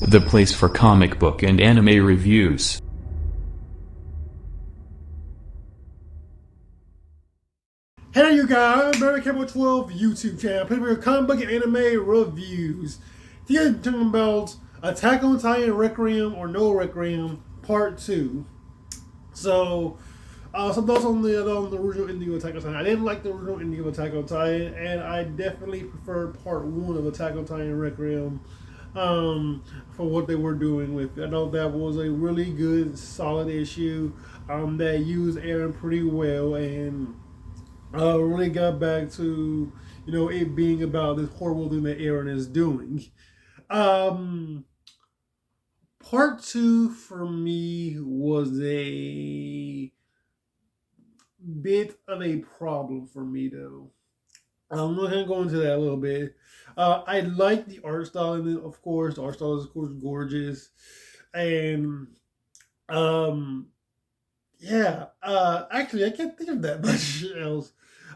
the place for comic book and anime reviews. Hey you guys, Requiem 12 YouTube channel, playing with comic book and anime reviews. Today I'm talking about Attack on Titan Requiem or No Requiem Part 2. So, some thoughts on the original ending of Attack on Titan. I didn't like the original ending of Attack on Titan, and I definitely preferred Part 1 of Attack on Titan Requiem for what they were doing with it. I know that was a really good, solid issue that used Aaron pretty well and really got back to it being about this horrible thing that Aaron is doing. Um, Part two for me was a bit of a problem for me though. I'm not gonna go into that a little bit. I like the art style in it, of course. The art style is of course gorgeous, and um, yeah. Actually, I can't think of that much else.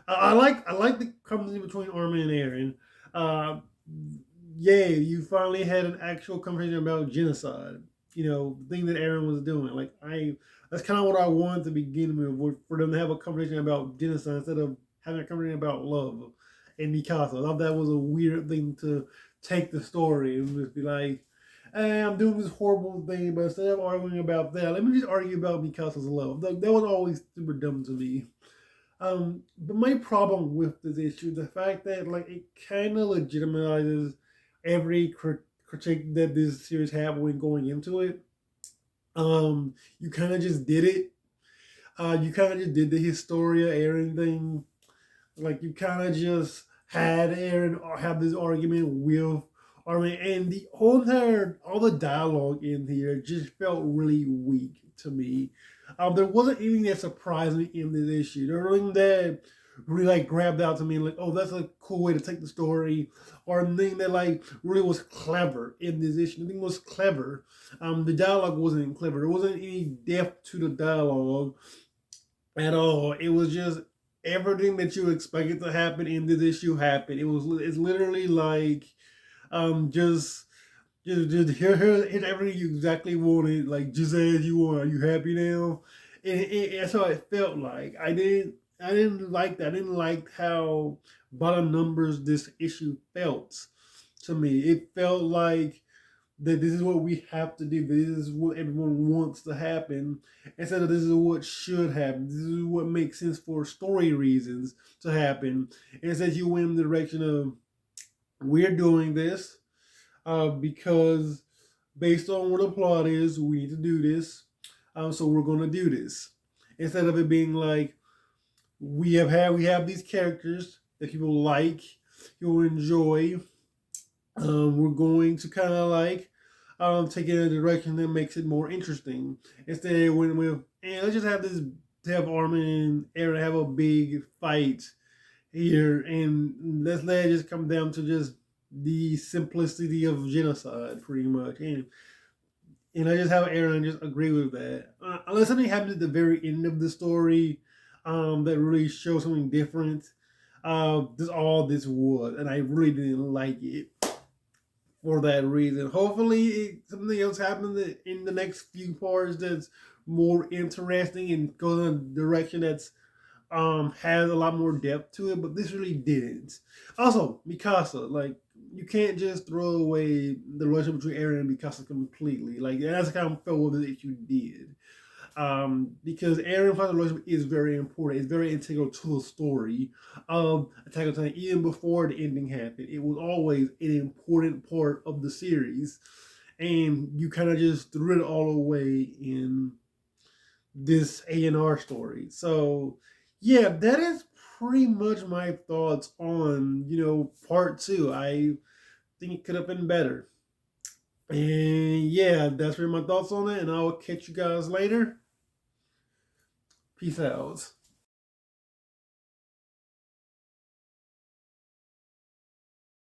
I like the conversation between Armin and Aaron. Uh, yeah, you finally had an actual conversation about genocide. You know, the thing that Aaron was doing. That's kind of what I wanted to begin with, for them to have a conversation about genocide instead of having a conversation about love and Mikasa. I thought that was a weird thing to take the story and just be like, hey, I'm doing this horrible thing, but instead of arguing about that, let me just argue about Mikasa's love. That was always super dumb to me. But my problem with this issue, the fact that it kind of legitimizes every critique that this series had when going into it. You kind of just did it. You kind of just did the Historia Aaron thing. Like you kind of just had Aaron have this argument with Armin, and the all the dialogue in here just felt really weak to me. There wasn't anything that surprised me in this issue. There was nothing that really grabbed out to me like, oh, that's a cool way to take the story, or anything that really was clever in this issue. Nothing was clever. The dialogue wasn't clever. There wasn't any depth to the dialogue at all. It was just everything that you expected to happen in this issue happened. It's literally just here's everything you exactly wanted, like just as you want. Are you happy now? And that's how it felt like. I didn't like that. I didn't like how bottom numbers this issue felt to me. It felt like that this is what we have to do. This is what everyone wants to happen. Instead of this is what should happen. This is what makes sense for story reasons to happen. And instead you went in the direction of we're doing this because based on what the plot is, we need to do this. So we're gonna do this. Instead of it being like we have these characters that people like, you'll enjoy. We're going to kind of take it in a direction that makes it more interesting. Instead, when let's just have Armin and Aaron have a big fight here, and let's let it just come down to just the simplicity of genocide, pretty much. And I just have Aaron just agree with that. Unless something happens at the very end of the story that really shows something different. This was, and I really didn't like it for that reason. Hopefully, something else happens in the next few parts that's more interesting and goes in a direction that's has a lot more depth to it. But this really didn't. Also, Mikasa, you can't just throw away the relationship between Eren and Mikasa completely. That's kind of felt what this issue did. Because Eren Mikasa relationship is very important. It's very integral to the story of Attack on Titan. Even before the ending happened, it was always an important part of the series, and you kind of just threw it all away in this A&R story. So, yeah, that is pretty much my thoughts on part two. I think it could have been better. And yeah, that's really my thoughts on it, and I'll catch you guys later. Peace out.